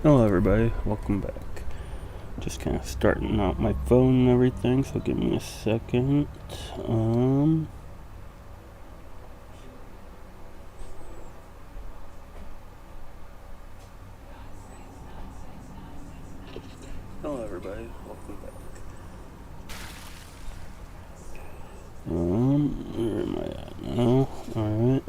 Hello everybody, welcome back. Just kind of starting out my phone and everything, so give me a second. Hello everybody, welcome back. Where am I at now? Alright.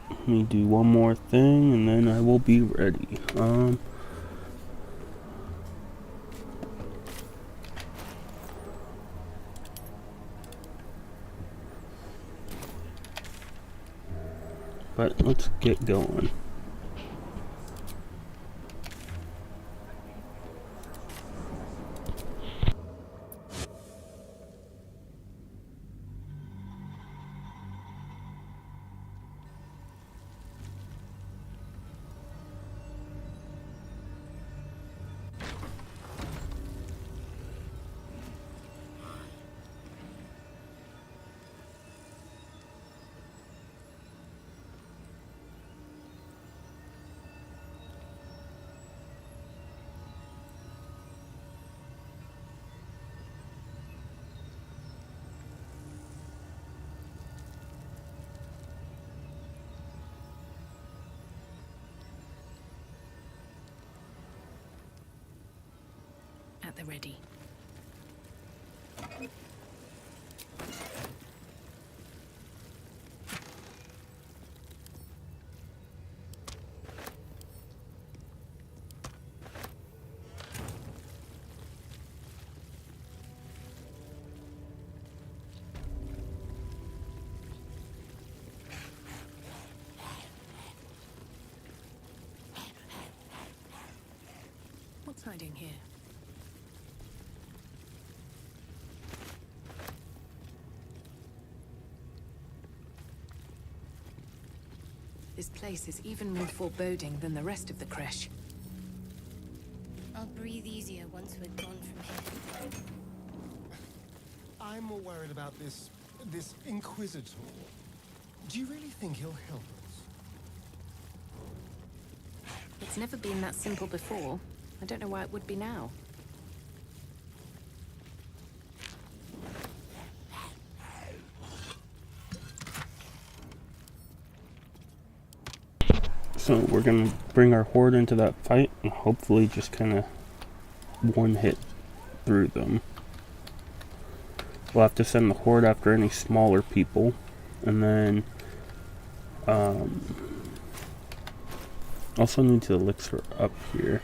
Let me do one more thing and then I will be ready. But let's get going. At the ready. What's hiding here? This place is even more foreboding than the rest of the creche. I'll breathe easier once we're gone from here. I'm more worried about this Inquisitor. Do you really think he'll help us? It's never been that simple before. I don't know why it would be now. So we're gonna bring our horde into that fight and hopefully just kind of one hit through them. We'll have to send the horde after any smaller people, and then also need to elixir up here.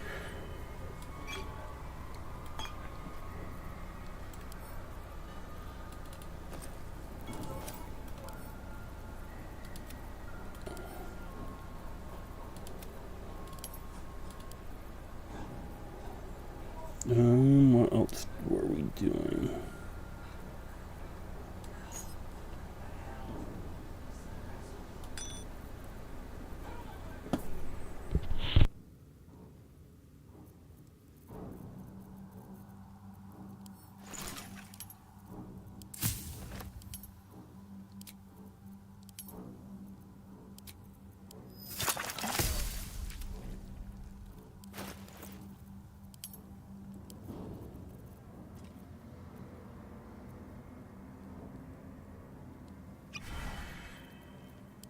What else were we doing?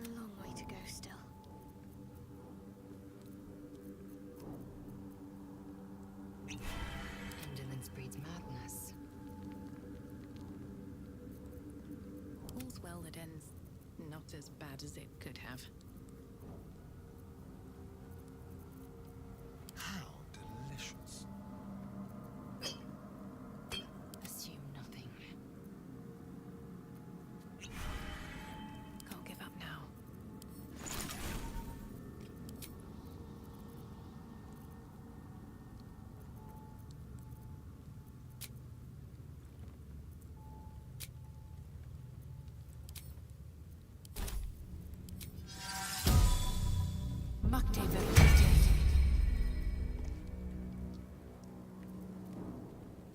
A long way to go still. Indolence breeds madness. All's well that ends not as bad as it could have. How delicious. Assume nothing. Can't give up now.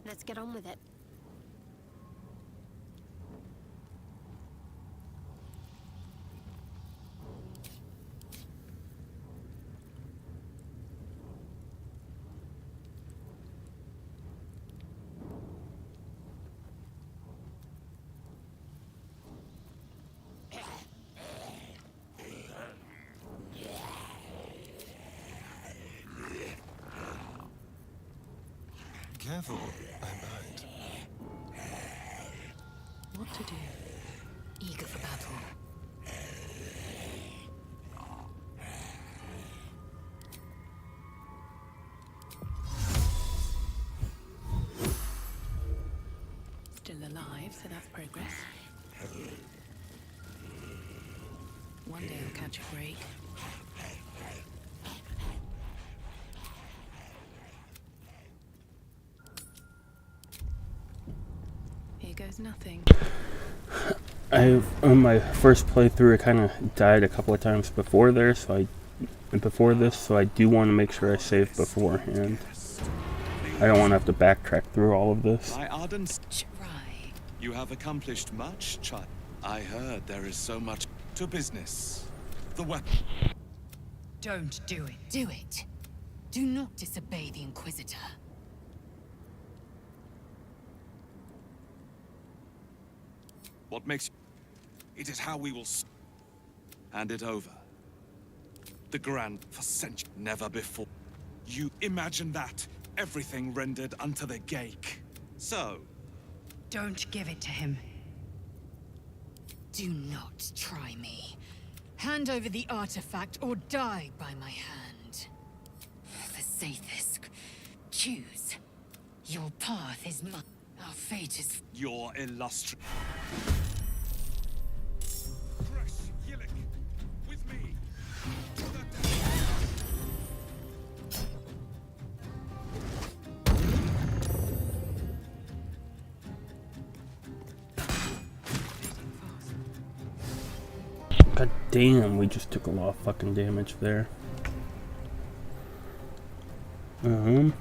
Let's get on with it. careful, I might. What to do? Eager for battle. Still alive, so that's progress. One day I'll catch a break. Here goes nothing. On my first playthrough, I kind of died a couple of times before there, so I do want to make sure I save beforehand. I don't want to have to backtrack through all of this. My ardent. Try. You have accomplished much, child. I heard there is so much to business. The weapon. Don't do it. Do it. Do not disobey the Inquisitor. What makes... It is how we will hand it over. The Grand for centuries, never before. You imagine that? Everything rendered unto the Gake. So... Don't give it to him. Do not try me. Hand over the artifact or die by my hand. The Zaithis, choose. Your path is mine. Our fate is... Your illustrious... With me. God damn, we just took a lot of fucking damage there. On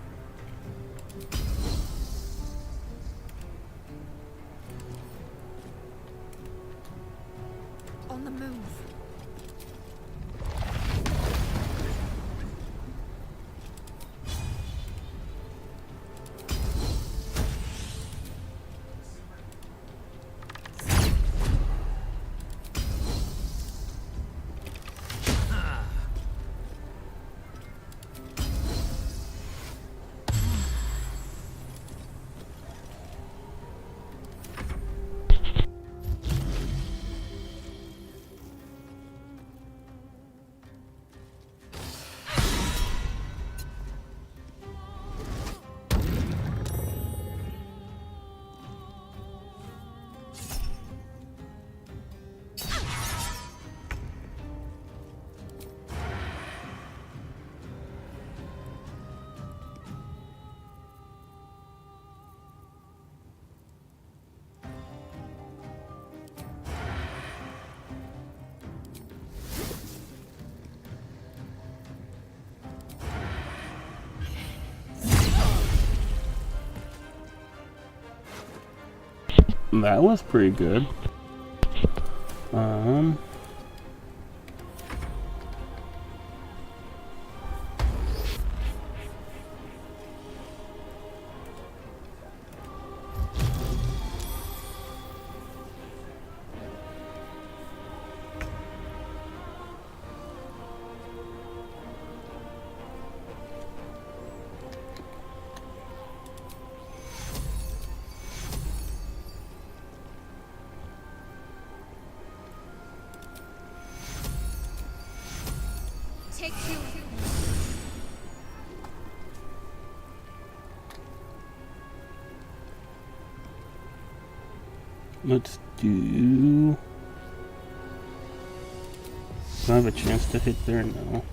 the move. That was pretty good. Take you. Let's do... Do I have a chance to hit there? No.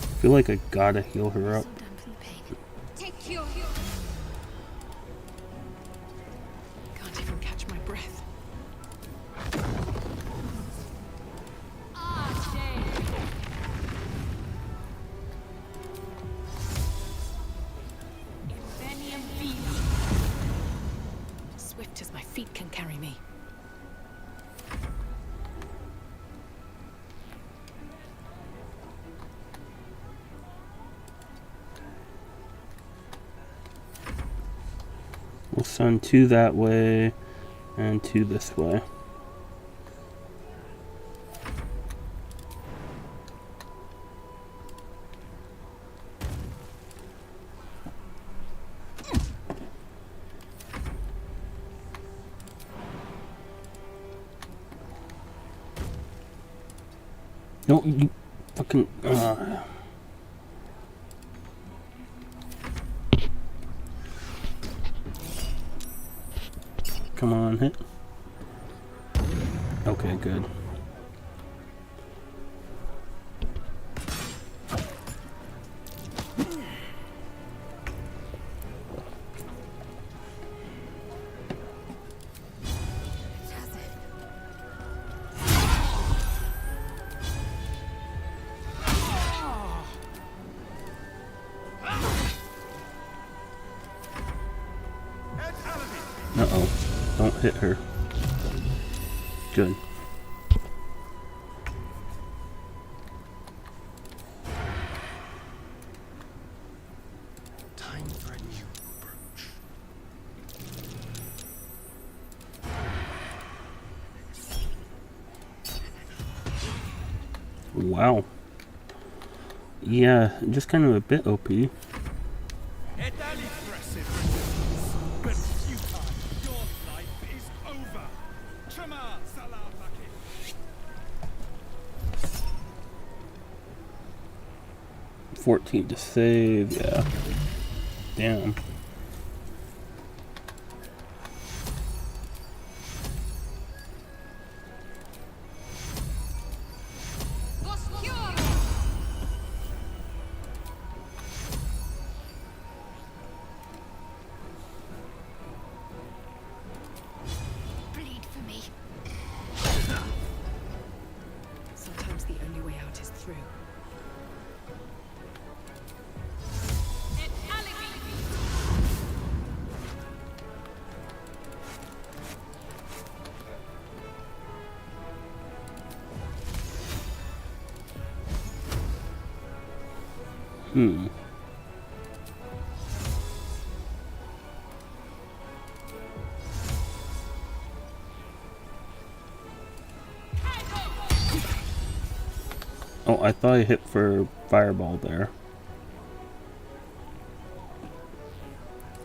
I feel like I gotta heal her up. Take you. Can't even catch my breath. Swift as my feet can carry me. We'll send 2 that way and 2 this way. No, you fucking. Come on, hit. Okay, good. Uh-oh. Don't hit her. Good. Time for a new approach. Wow. Yeah, just kind of a bit OP. Impressive resistance, but futile. Your life is over. Chama Salavaki. 14 to save, yeah. Damn. Bleed for me. Sometimes the only way out is through. Hmm. Oh, I thought I hit for fireball there.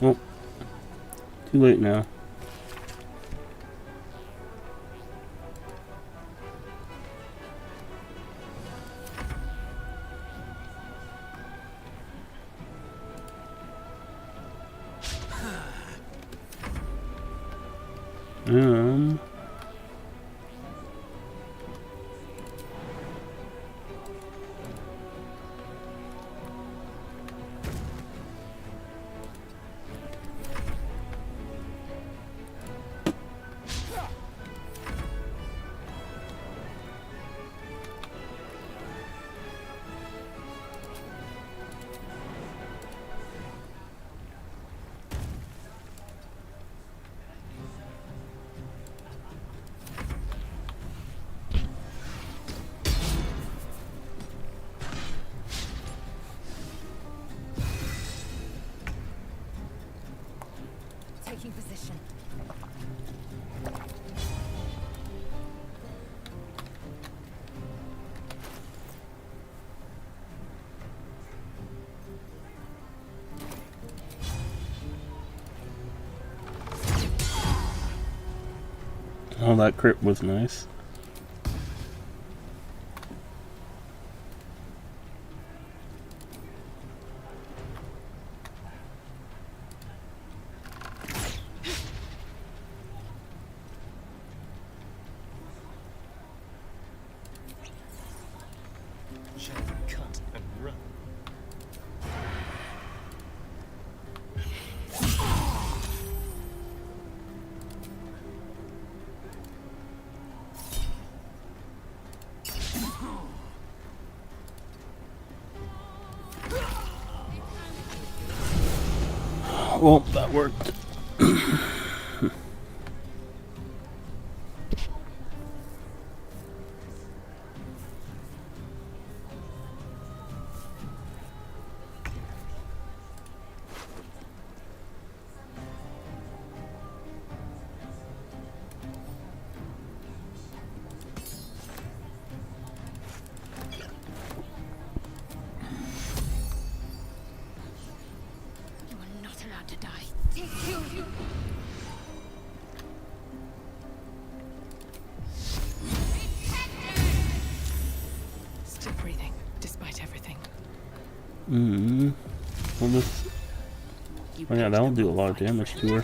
Oh. Too late now. Um. Taking position. Oh, that crit was nice. Shall we cut and run? Well, that worked. You are not allowed to die. Take you. Well, this. Oh yeah, that'll do a lot of damage to her.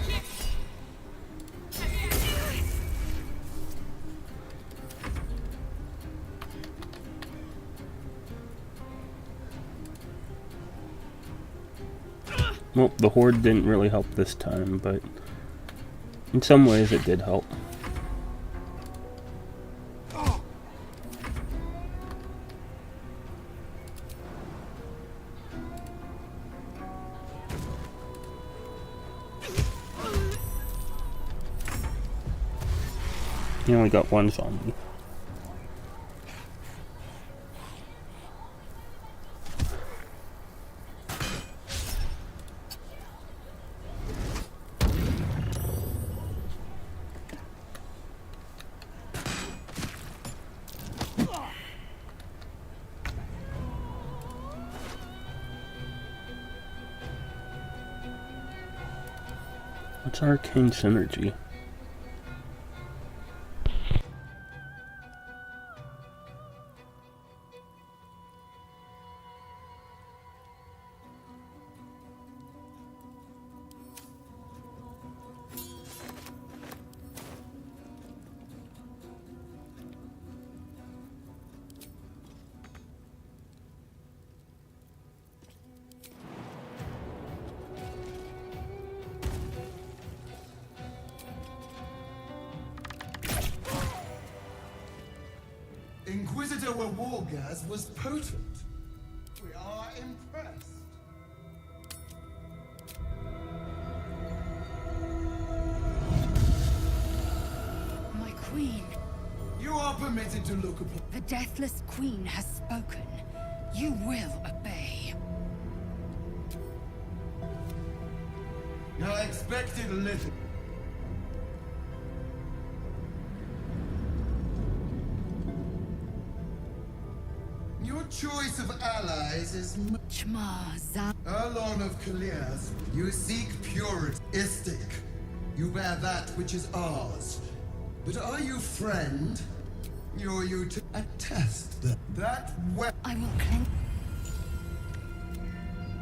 Well, the horde didn't really help this time, but in some ways it did help. He only got one zombie. What's arcane synergy? Inquisitor Wargas was potent. We are impressed. My queen. You are permitted to look upon. The Deathless Queen has spoken. You will obey. I expected little. Your choice of allies is Chmaza. Erlon of Kalias. You seek purity. Istic. You bear that which is ours. But are you friend? Or you to attest that I will cleanse.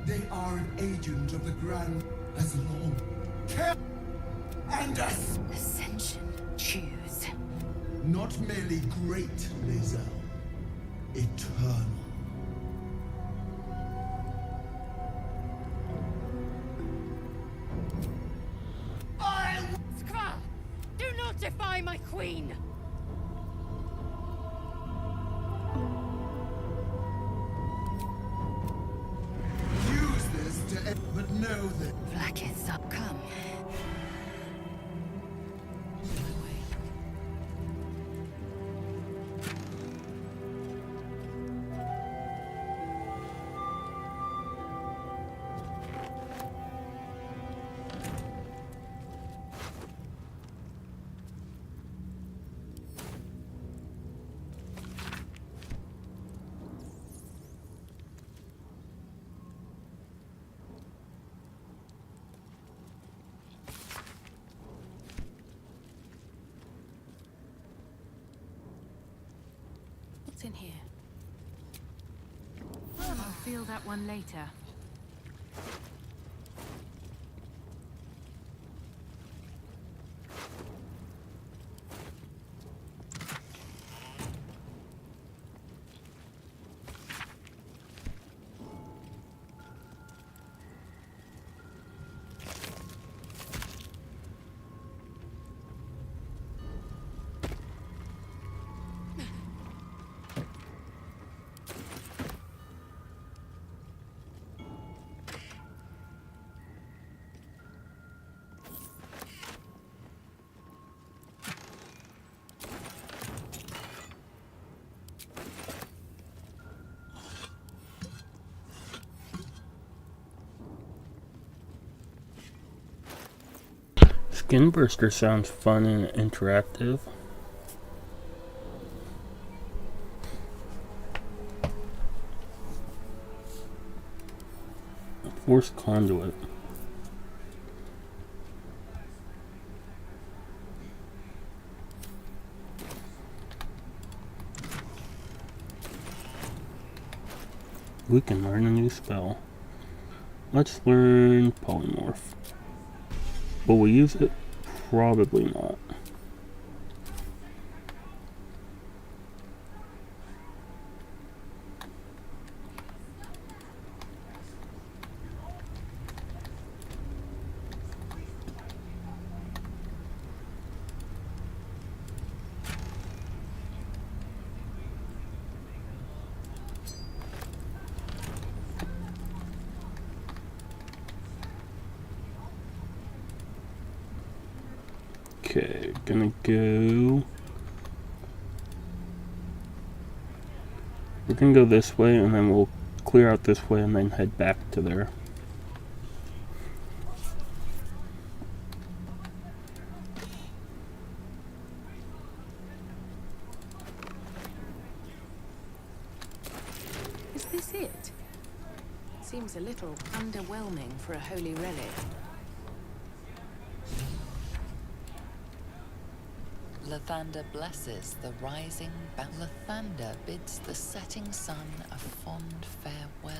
they are an agent of the Grand as long. Care and us. Ascension. Choose. Not merely great, Lae'zel. Eternal. Skra! Do not defy my queen! Use this to but know that Blackest up. Come. What's in here? I'll feel that one later. Skinburster sounds fun and interactive. Force conduit. we can learn a new spell. Let's learn Polymorph. Will we use it? Probably not. Okay, gonna go... We're gonna go this way, and then we'll clear out this way, and then head back to there. Is this it? Seems a little underwhelming for a holy relic. Lathander blesses the rising Lathander bids the setting sun a fond farewell.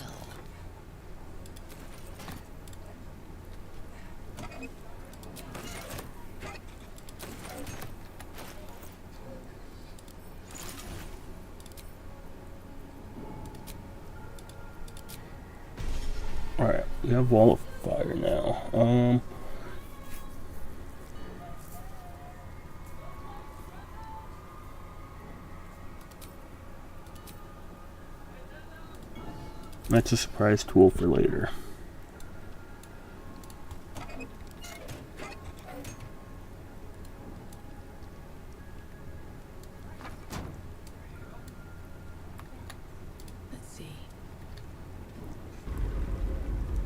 Alright, we have Wall of Fire now. That's a surprise tool for later. Let's see.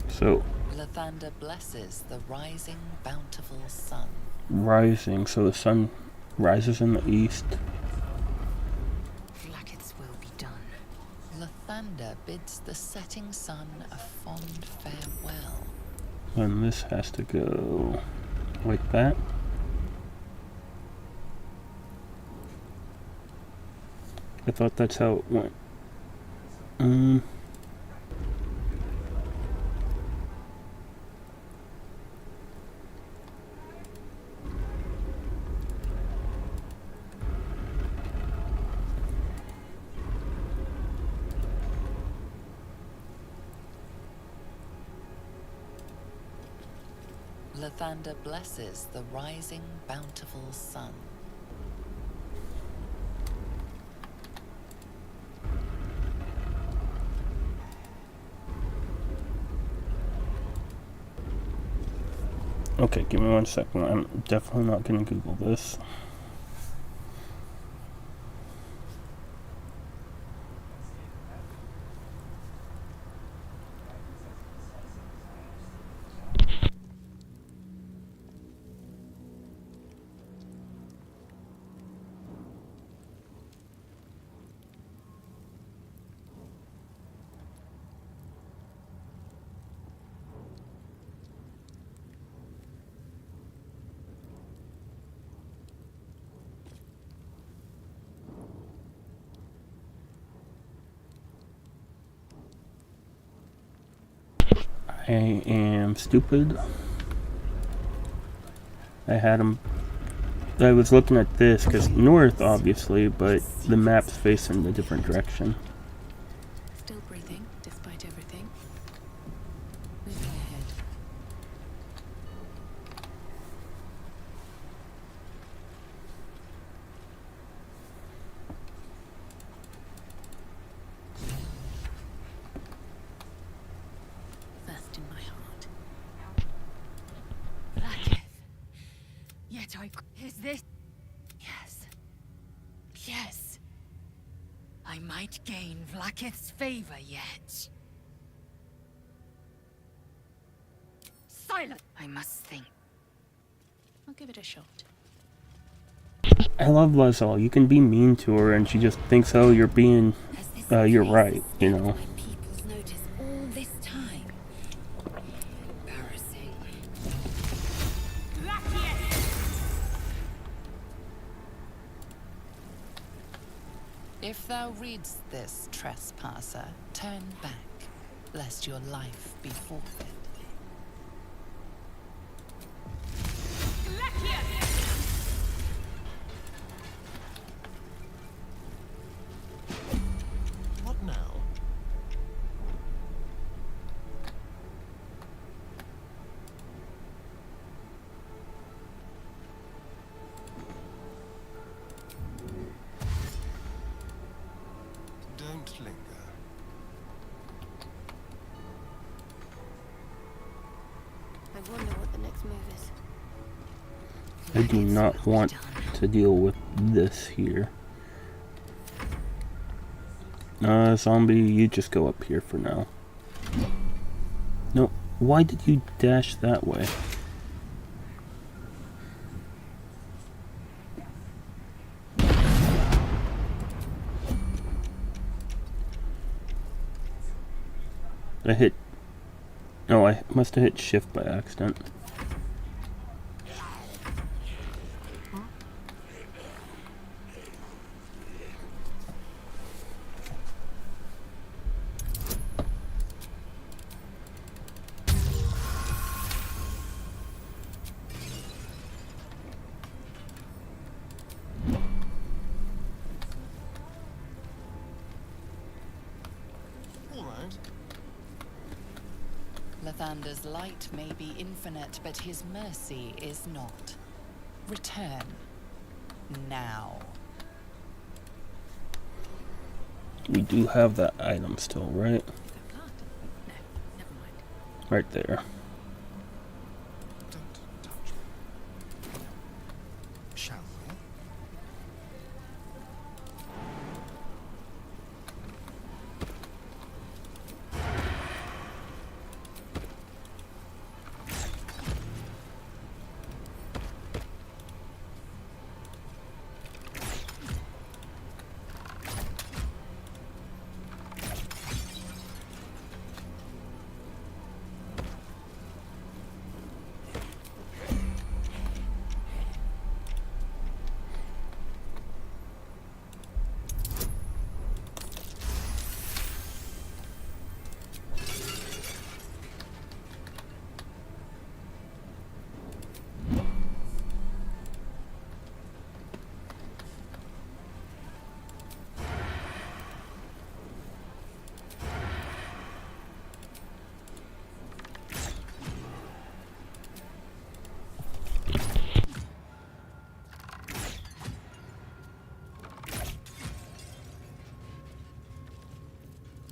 So, Lathander blesses the rising bountiful sun. rising, so the sun rises in the east. Blackets will be done. Lathander bids the setting sun a fond farewell. And this has to go like that. I thought that's how it went. Lathander blesses the rising bountiful sun. Okay, give me 1 second. I'm definitely not going to Google this. I am stupid. I was looking at this because north, obviously, but the map's facing a different direction. Still breathing, despite everything. Moving ahead. First in my heart. Blacketh. Yet is this? Yes. Yes. I might gain Vlaakith's favor yet. Silent! I must think. I'll give it a shot. I love Lae'zel. You can be mean to her and she just thinks, oh, you're being, you're right, you know. My people's notice all this time. Embarrassing. If thou readst this, trespasser, turn back. lest your life be forfeit. What now? Don't linger. I wonder what the next move is. I do not want to deal with this here. Zombie, you just go up here for now. No, why did you dash that way? I hit... Oh, I must have hit shift by accident. All right. Lathander's light may be infinite, but his mercy is not. Return. Now. We do have that item still, right? Right there. Don't touch me. Shall we?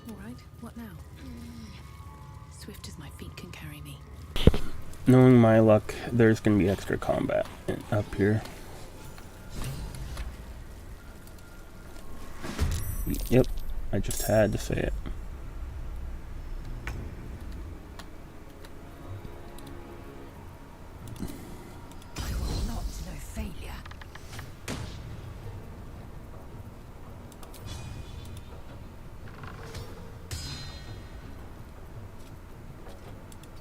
All right, what now? Swift as my feet can carry me. Knowing my luck, there's gonna be extra combat up here. Yep, I just had to say it. I will not know failure.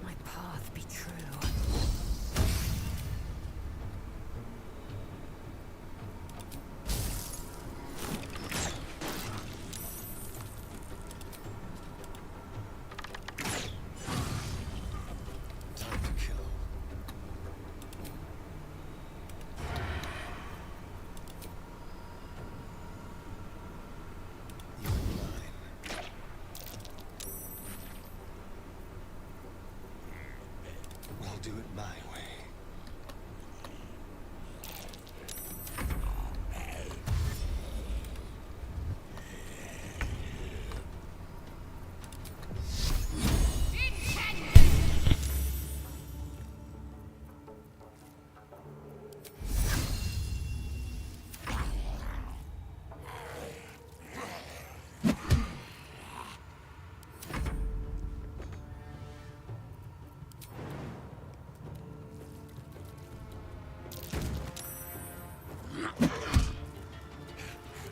My path be true. Time to kill. You're mine. We'll do it my way.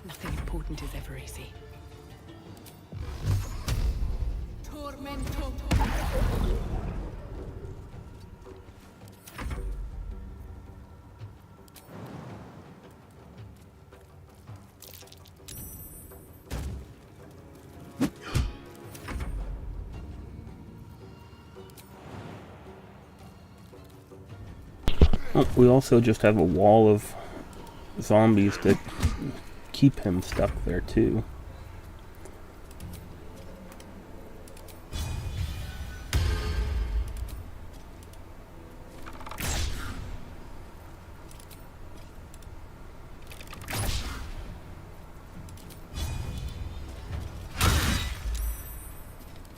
Nothing important is ever easy. Tormento. Oh, we also just have a wall of zombies that keep him stuck there too.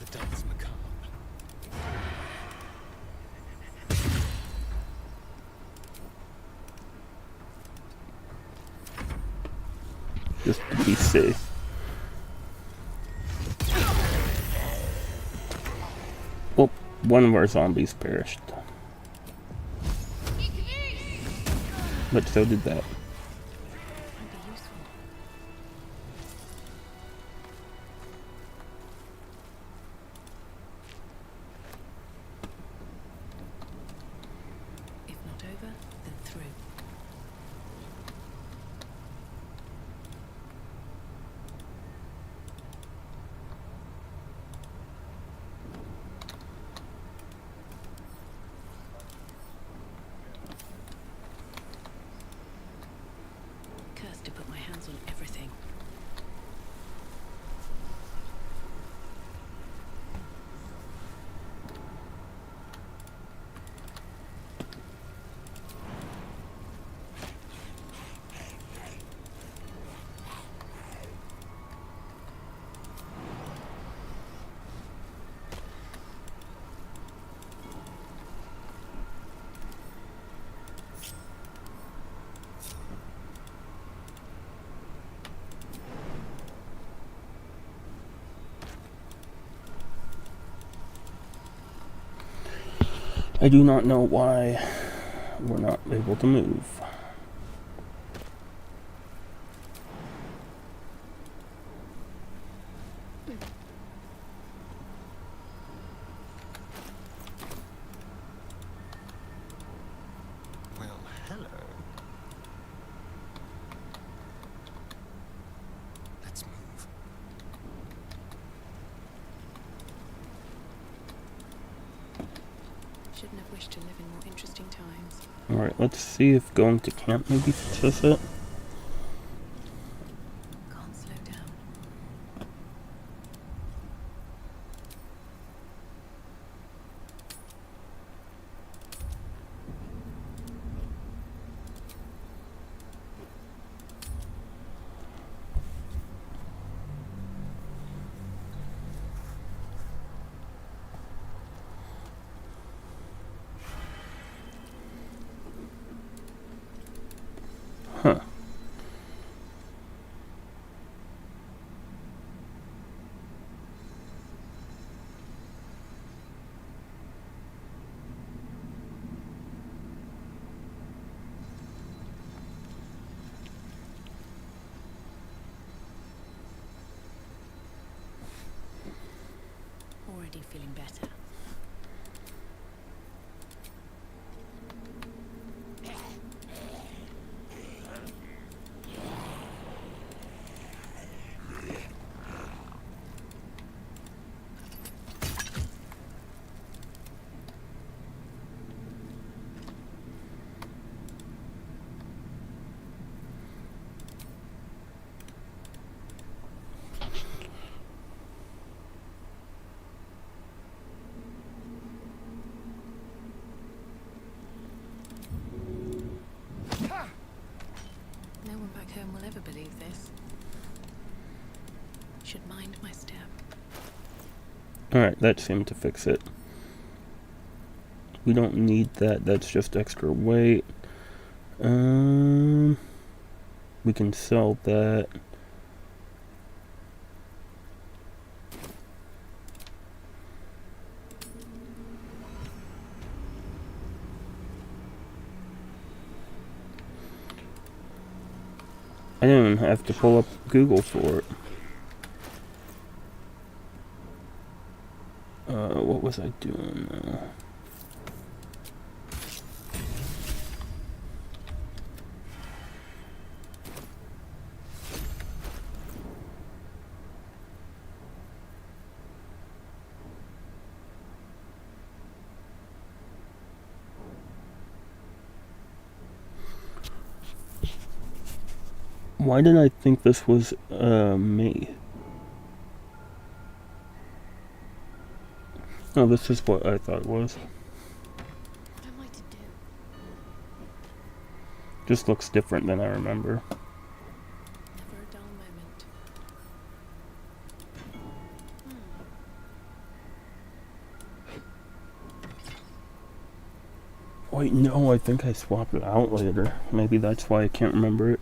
The dance macabre. Just to be safe. Well, one of our zombies perished. But so did that. Might be useful. If not over, then through. Cursed to put my hands on everything. I do not know why we're not able to move. Well, hello. Let's move. Shouldn't have wished to live in more interesting times. Alright, let's see if going to camp maybe fixes it. Can't slow down. Huh. Already feeling better. No one back home will ever believe this. Should mind my step. Alright, that seemed to fix it. We don't need that, that's just extra weight. We can sell that. I didn't even have to pull up Google for it. What was I doing? Why did I think this was me? Oh, this is what I thought it was. What am I to do? Just looks different than I remember. Never a dull moment. Wait, no, I think I swapped it out later. Maybe that's why I can't remember it.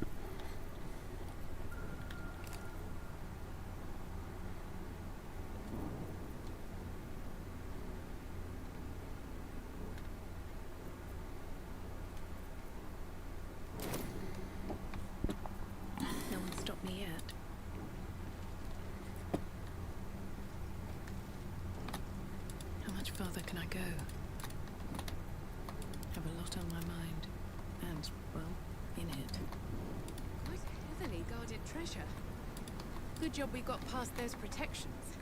No one stopped me yet. How much farther can I go? Have a lot on my mind. And, well, in it. Quite a heavily guarded treasure. Good job we got past those protections.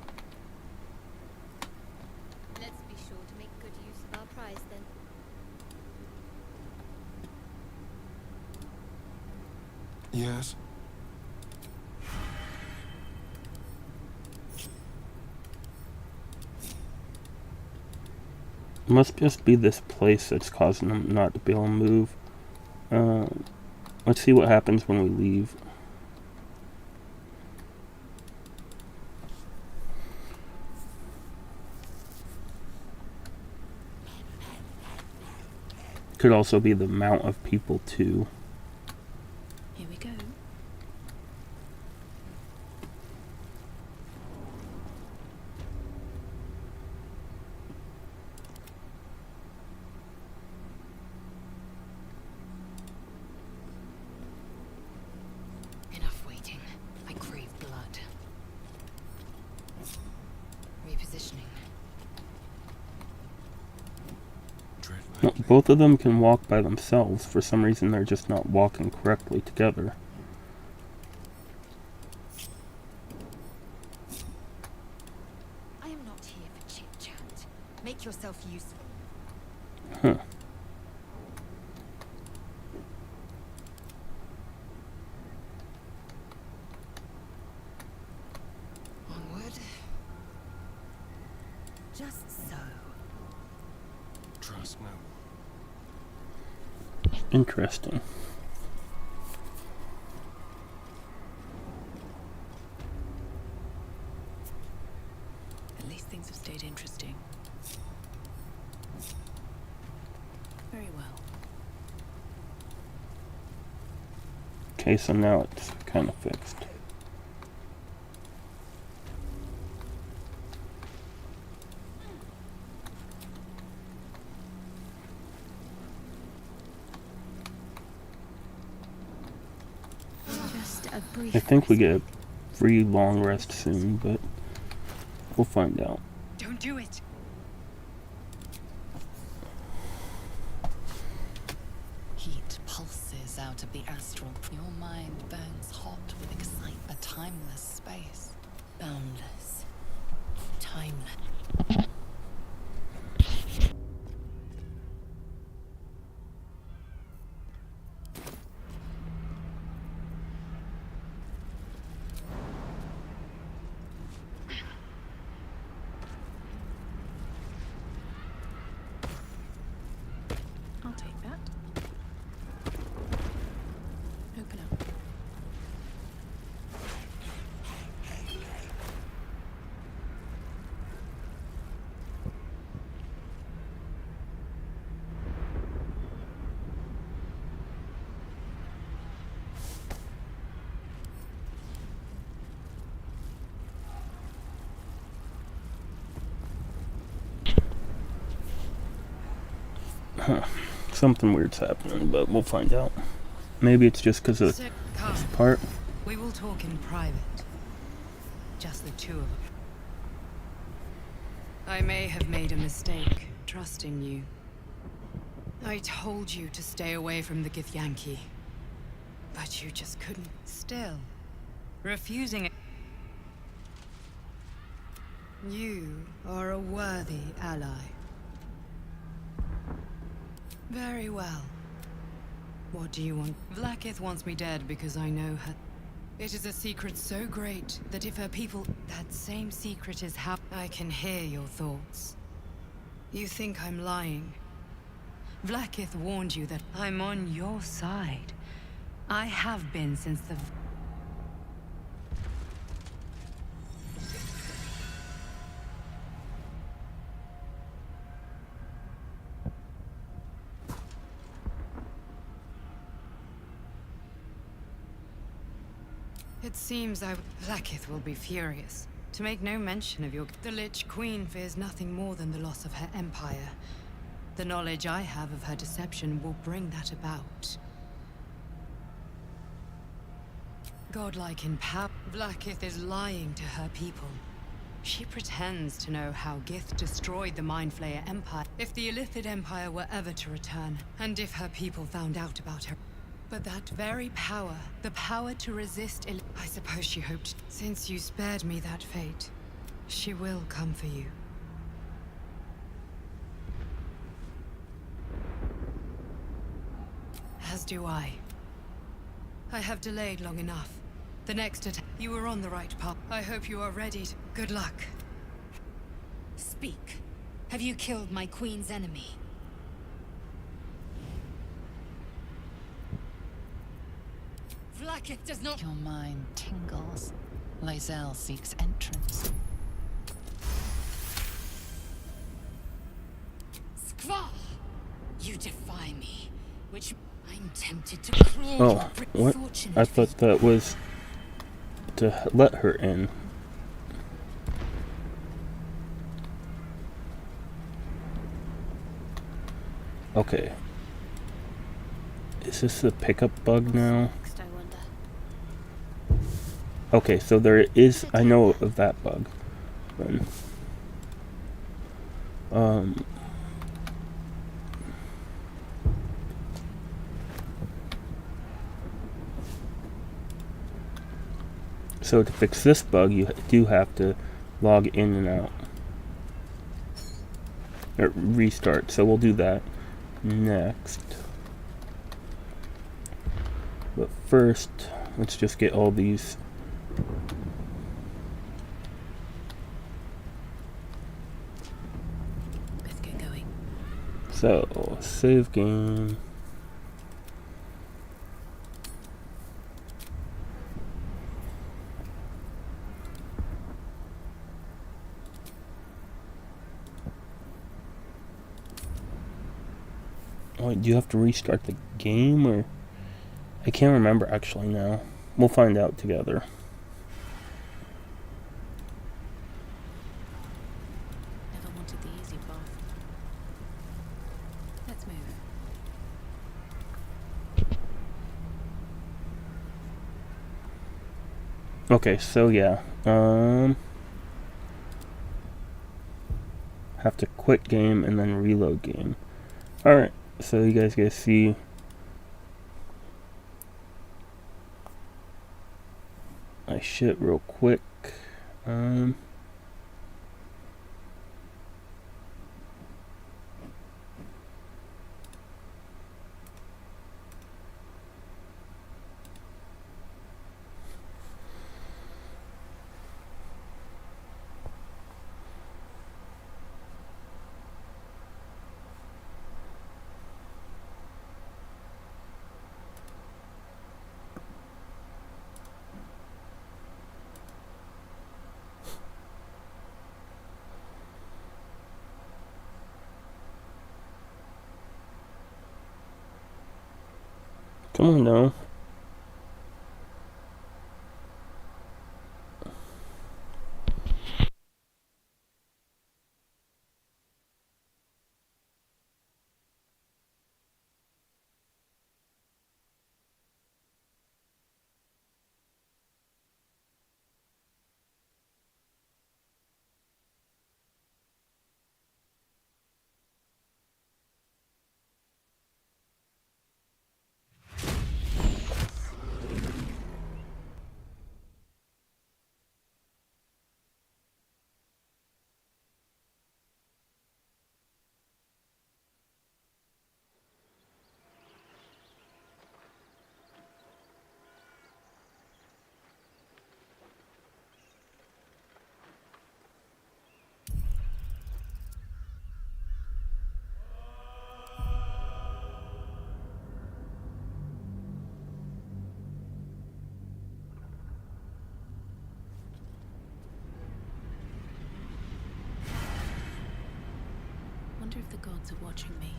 Let's be sure to make good use of our prize then. Yes? It must just be this place that's causing them not to be able to move. Let's see what happens when we leave. Could also be the amount of people too. Here we go. Enough waiting. I crave blood. Repositioning. Tread No, lightly. both of them can walk by themselves. For some reason, they're just not walking correctly together. I am not here for chit-chat. Make yourself useful. Huh. Onward. Just so. Trust no one. Interesting. At least things have stayed interesting. Very well. Okay, so now it's kind of fixed. Just a brief. I think we get a free long rest soon, but we'll find out. Don't do it. Heat pulses out of the astral. Your mind burns hot with excitement. A timeless space. Boundless. Timeless. I'll take that. Open up. Something weird's happening, but we'll find out. Maybe it's just because of Come. this part. We will talk in private. Just the two of us. I may have made a mistake trusting you. I told you to stay away from the Githyanki. But you just couldn't. Still, refusing it. You are a worthy ally. Very well. What do you want? Vlaakith wants me dead because I know her. It is a secret so great that if her people... That same secret is how... I can hear your thoughts. You think I'm lying. Vlaakith warned you that I'm on your side. I have been since the... It seems Vlaakith will be furious. To make no mention of your... The Lich Queen fears nothing more than the loss of her empire. The knowledge I have of her deception will bring that about. Godlike in power, Vlaakith is lying to her people. She pretends to know how Gith destroyed the Mind Flayer Empire. If the Illithid Empire were ever to return, and if her people found out about her... But that very power, the power to resist I suppose she hoped... Since you spared me that fate, she will come for you. As do I. I have delayed long enough. The next attack... You were on the right path. I hope you are ready to... Good luck. Speak. Have you killed my queen's enemy? Vlaakith does not... Your mind tingles. Lae'zel seeks entrance. Skvar! You defy me, which I'm tempted to crawl Oh, your brick what? fortune. I thought that was to let her in. Okay. Is this the pickup bug now? Next, I wonder. Okay, so there is... I know of that bug. Then. So to fix this bug, you do have to log in and out. Or restart. So we'll do that next. But first, let's just get all these. Let's get going. So, save game. Oh, do you have to restart the game, or? I can't remember actually now. We'll find out together. Never wanted the easy path. Let's move. Okay, so yeah. Have to quit game and then reload game. Alright, so you guys get to see my shit real quick. Come on now. if the gods are watching me?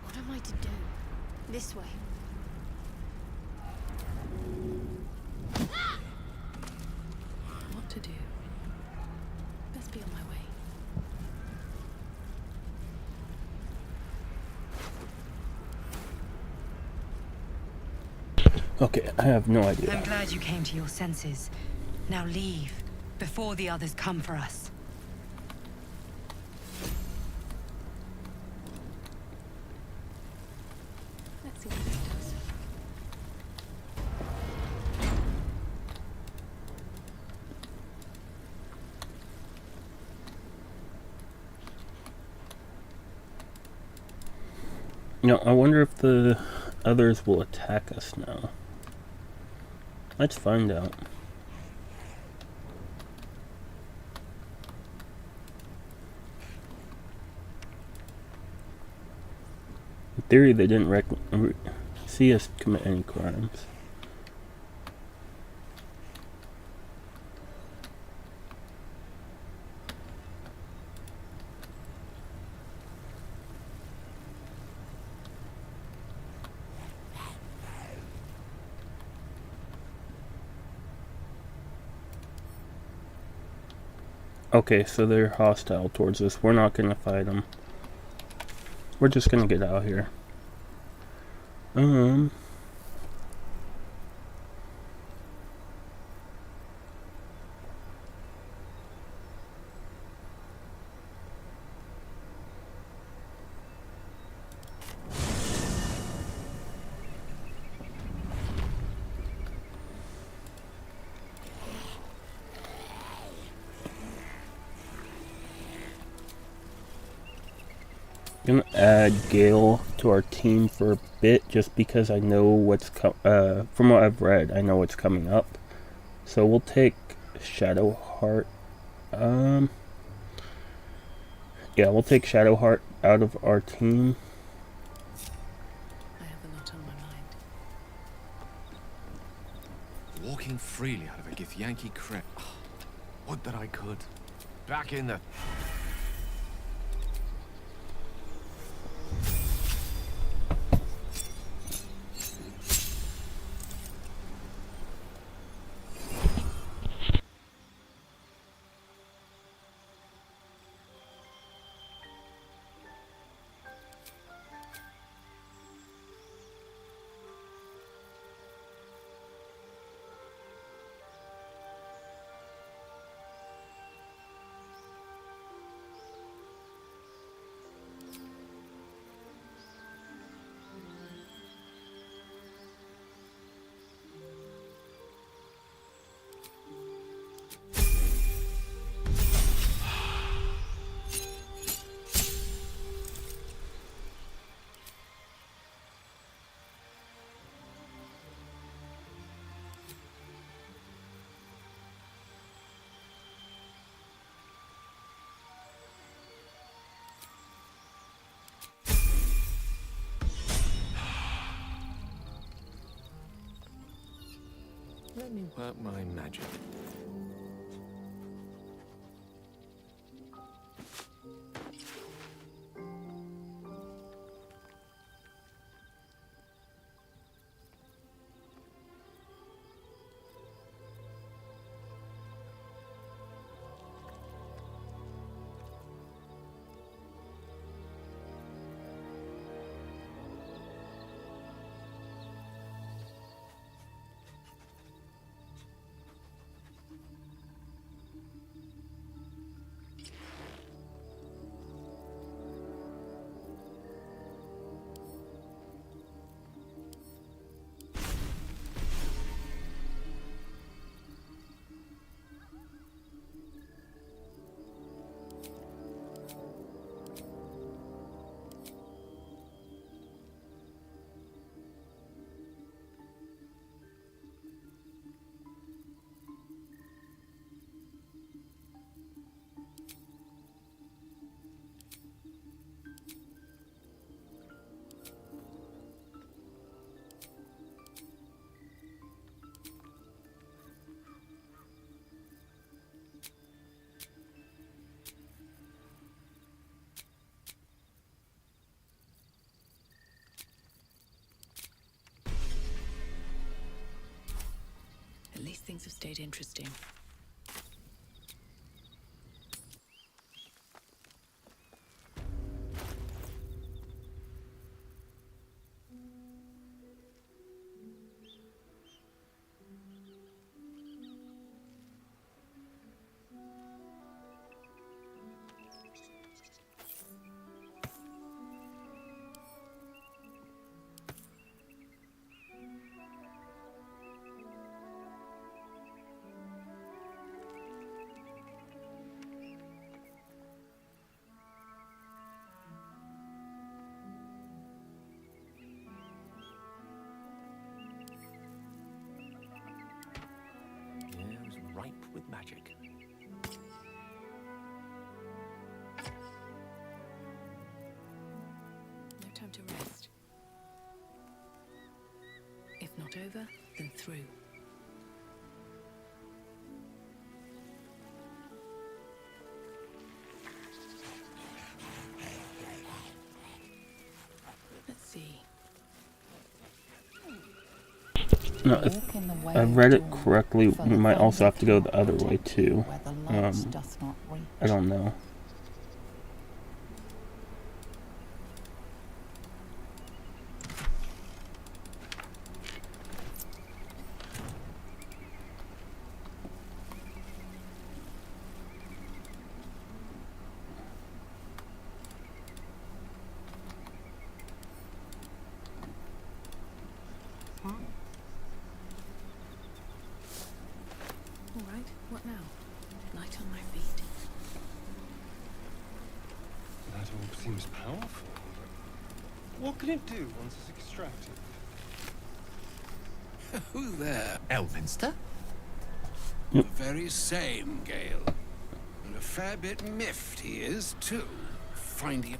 What am I to do? This way. What to do? Best be on my way. Okay, I have no idea. I'm glad you came to your senses. Now leave, before the others come for us. Let's see what this does. You know, I wonder if the others will attack us now. Let's find out. In theory, they didn't see us commit any crimes. Okay, so they're hostile towards us. We're not gonna fight them. We're just gonna get out of here. Gonna add Gale to our team for a bit, just because I know what's from what I've read, I know what's coming up. So we'll take Shadowheart. Yeah, we'll take Shadowheart out of our team. I have a lot on my mind. Walking freely out of a Githyanki crypt. Would that I could. Back in the... Let me work my magic. things have stayed interesting. Yeah, it was ripe with magic. No time to rest. If not over, then through. Let's see. No, if Walk in the way I of read it dawn, correctly, for we the might also thunder have to go the cannot other way protect too. where the light doth not reach. I don't know. All right, what now? Light on my feet. That all seems powerful. What can it do once it's extracted? Who there? Elminster? The very same, Gale. And a fair bit miffed he is, too. Finding...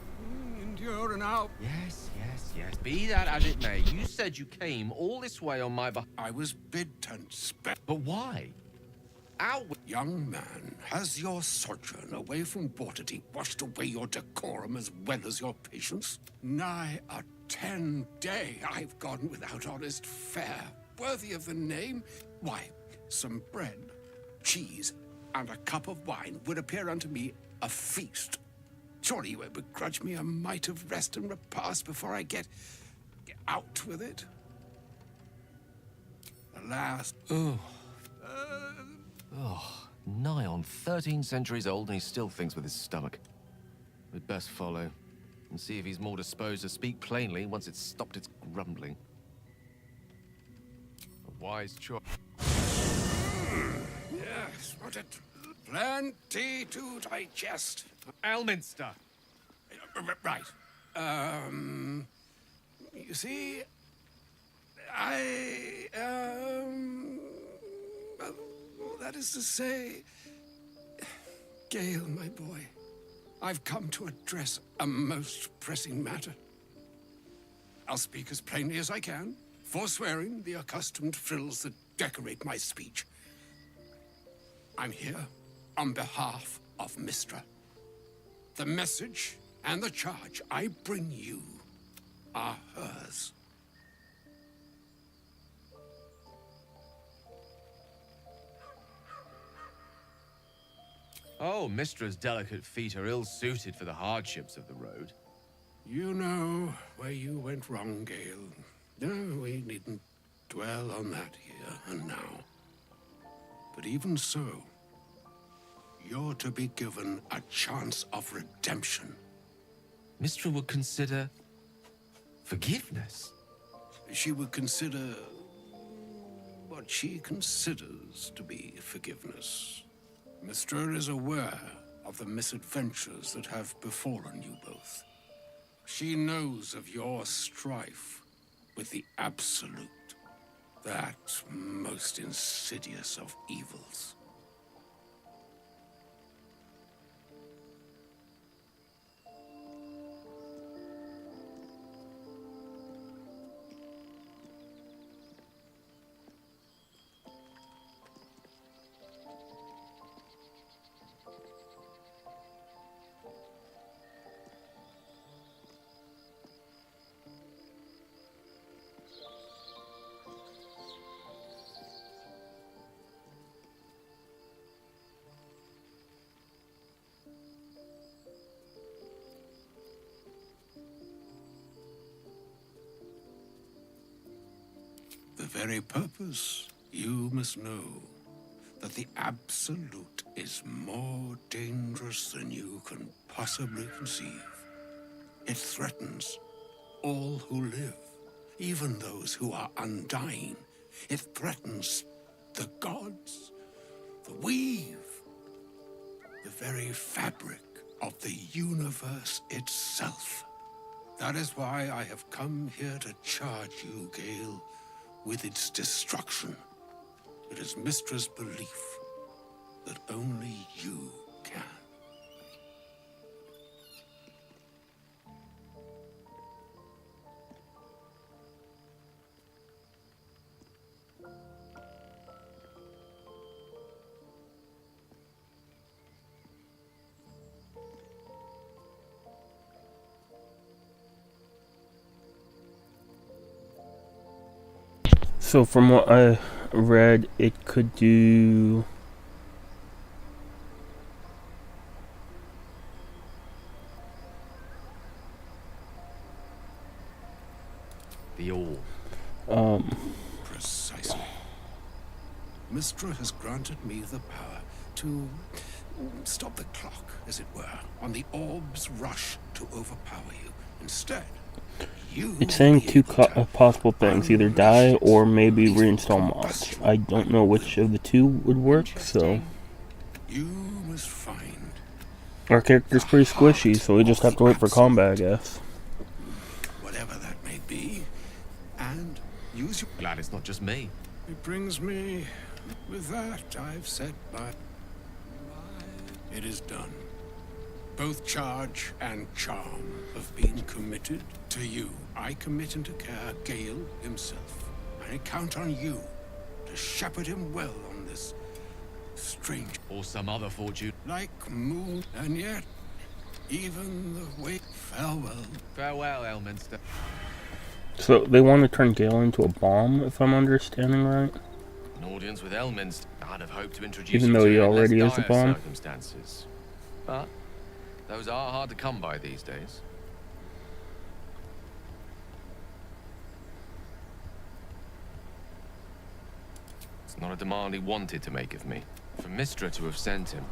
Endure an hour. Yes, yes, yes. Be that as it may, you said you came all this way on my behalf. I was bid to inspect. But why? Out with... Young man, has your sojourn away from Waterdeep washed away your decorum as well as your patience? Nigh a 10-day I've gone without honest fare, worthy of the name. Why, some bread, cheese, and a cup of wine would appear unto me a feast. Surely you won't begrudge me a mite of rest and repast before I get out with it? Alas. Oh, nigh on 13 centuries old and he still thinks with his stomach. We'd best follow and see if he's more disposed to speak plainly once it's stopped its grumbling. A wise choice. Yes, what a plenty to digest. Elminster! Right. You see, well, that is to say, Gale, my boy, I've come to address a most pressing matter. I'll speak as plainly as I can, forswearing the accustomed frills that decorate my speech. I'm here on behalf of Mistra. The message and the charge I bring you are hers. Oh, Mistra's delicate feet are ill-suited for the hardships of the road. You know where you went wrong, Gale. No, we needn't dwell on that here and now. But even so, you're to be given a chance of redemption. Mistra would consider forgiveness. She would consider what she considers to be forgiveness. Mistra is aware of the misadventures that have befallen you both. She knows of your strife with the Absolute, that most insidious of evils. very purpose, you must know that the Absolute is more dangerous than you can possibly conceive. It threatens all who live, even those who are undying. It threatens the gods, the weave, the very fabric of the universe itself. That is why I have come here to charge you, Gale, with its destruction. It is Mystra's belief that only you can. So from what I read, it could do the orb. Precisely. Mystra has granted me the power to stop the clock, as it were, on the orb's rush to overpower you. Instead, it's saying two possible things, either die or maybe reinstall mods. I don't know which of the two would work, so you must find our character's pretty squishy, so we just have to wait for combat, I guess. Whatever that may be, and use your... Glad it's not just me. It brings me... With that, I've said my... It is done. Both charge and charm have been committed to you. I commit and to care Gale himself. I count on you to shepherd him well on this strange... Or some other fortune. Like moon, and yet, even the way... Farewell. Farewell, Elminster. So they want to turn Gale into a bomb, if I'm understanding right? An audience with Elminster. I'd have hoped to introduce even you though to he in already less is a dire bomb. Circumstances. But those are hard to come by these days. It's not a demand he wanted to make of me. For Mystra to have sent him,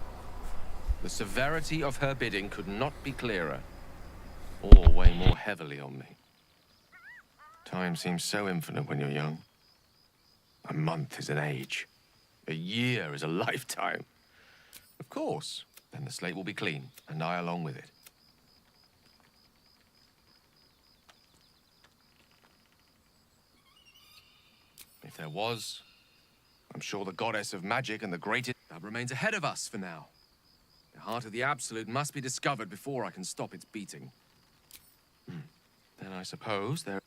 the severity of her bidding could not be clearer, or weigh more heavily on me. Time seems so infinite when you're young. A month is an age. A year is a lifetime. Of course, then the slate will be clean, and I along with it. If there was, I'm sure the goddess of magic and the greatest that remains ahead of us for now. The heart of the Absolute must be discovered before I can stop its beating. Then I suppose there...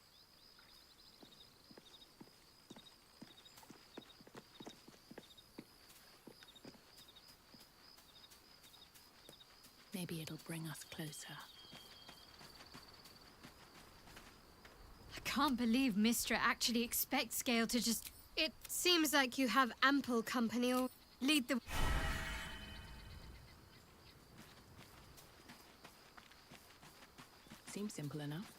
Maybe it'll bring us closer. I can't believe Mystra actually expects Gale to just... It seems like you have ample company or lead the... Seems simple enough.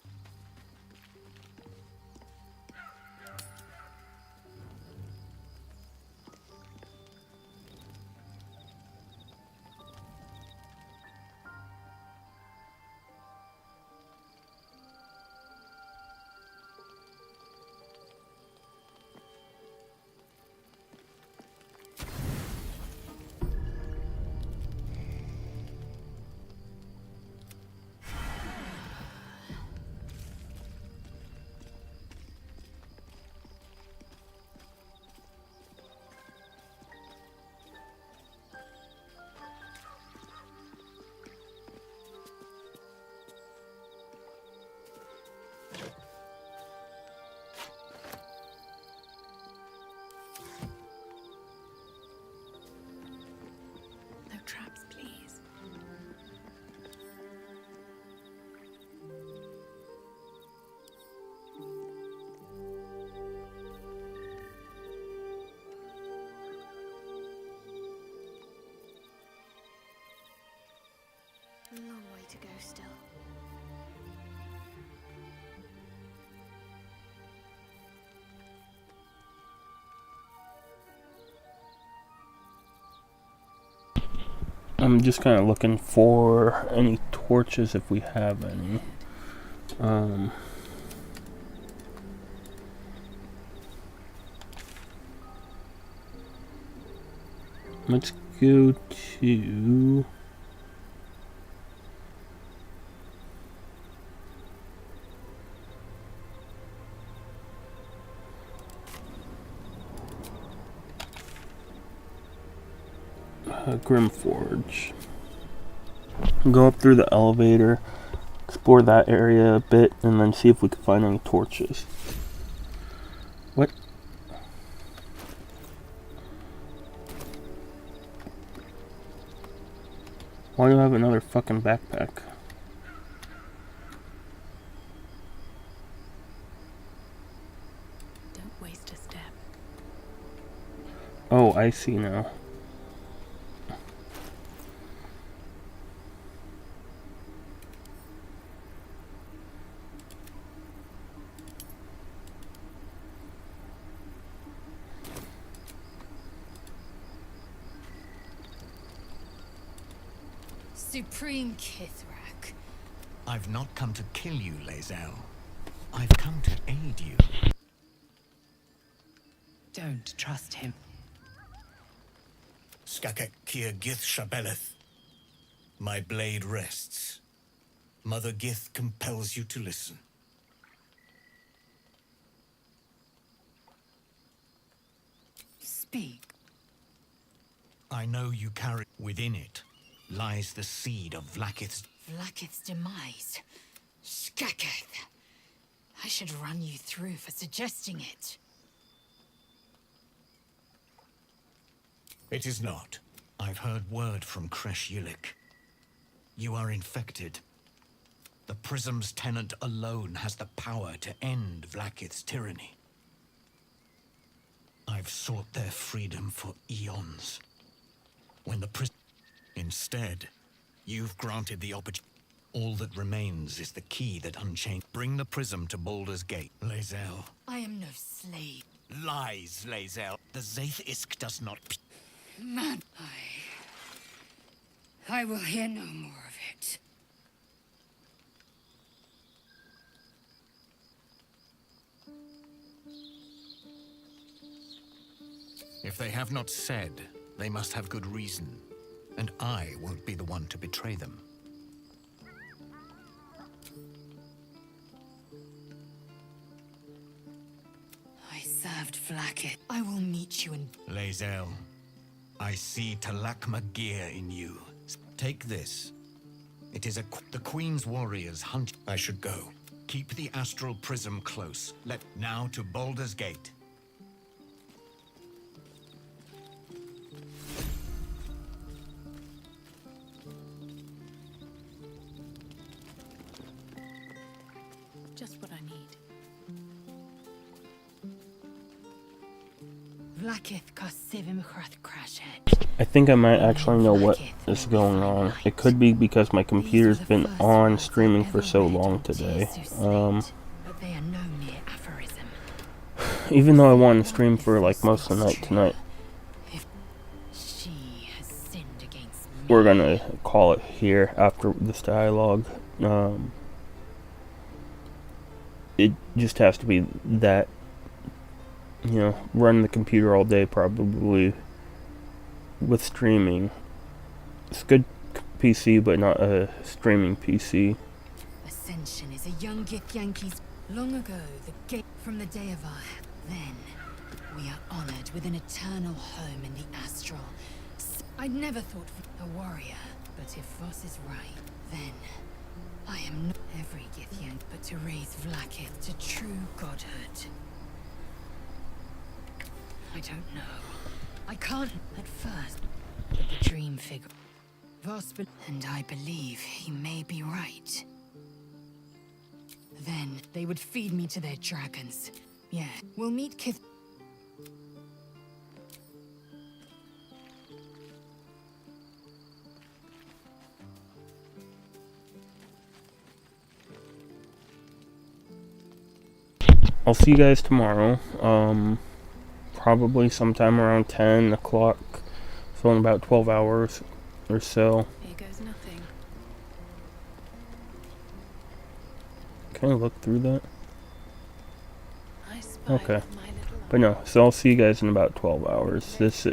No traps, please. A long way to go still. I'm just kind of looking for any torches if we have any. Let's go to... Grimforge. Go up through the elevator, explore that area a bit, and then see if we can find any torches. What? Why do I have another fucking backpack? Don't waste a step. Oh, I see now. Supreme Kithrak. I've not come to kill you, Lae'zel. I've come to aid you. Don't trust him. Skakek Kir Gith Shabeleth. My blade rests. Mother Gith compels you to listen. Speak. I know you carry within it lies the seed of Vlaakith's. Vlaakith's demise. Skaketh. I should run you through for suggesting it. It is not. I've heard word from Kresh Yilik. You are infected. The Prism's tenant alone has the power to end Vlaakith's tyranny. I've sought their freedom for eons. When the Prism... Instead, you've granted the opportunity. All that remains is the key that unchained. Bring the Prism to Baldur's Gate, Lae'zel. I am no slave. Lies, Lae'zel. The Zaith Isk does not... Man, I will hear no more of it. If they have not said, they must have good reason. And I won't be the one to betray them. I served Vlaakith. I will meet you in... Lae'zel, I see Talakma gear in you. Take this. It is the Queen's warriors hunt. I should go. Keep the astral prism close. Now to Baldur's Gate. Just what I need. Vlaakith Kosivim Krashet. I think I might actually know what is going on. It could be because my computer's been on streaming for so long today. But they are no mere aphorism. Even though I wanted to stream for like most of the night tonight. She has sinned against me. We're gonna call it here after this dialogue. It just has to be that, you know, run the computer all day probably with streaming. It's a good PC, but not a streaming PC. Ascension is a young Gith Yankees. Long ago, the gate from the day of our... Then, we are honored with an eternal home in the astral. I never thought a warrior, but if Voss is right, then I am not every Gith Yank, but to raise Vlaakith to true godhood. I don't know. I can't at first, but the dream figure. Voss, and I believe he may be right. Then they would feed me to their dragons. Yeah, we'll meet Kith. I'll see you guys tomorrow. Probably sometime around 10 o'clock. So in about 12 hours. or so. Here goes nothing. Can I look through that? I spied Okay. my little But no, so I'll see you guys in about 12 hours. That's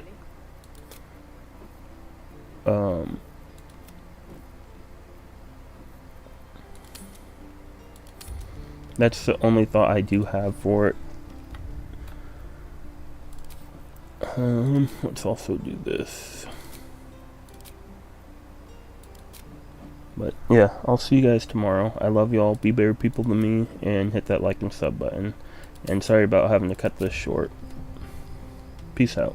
the only thought I do have for it. Let's also do this. But yeah, I'll see you guys tomorrow. I love y'all. Be better people to me, and hit that like and sub button. And sorry about having to cut this short. Peace out.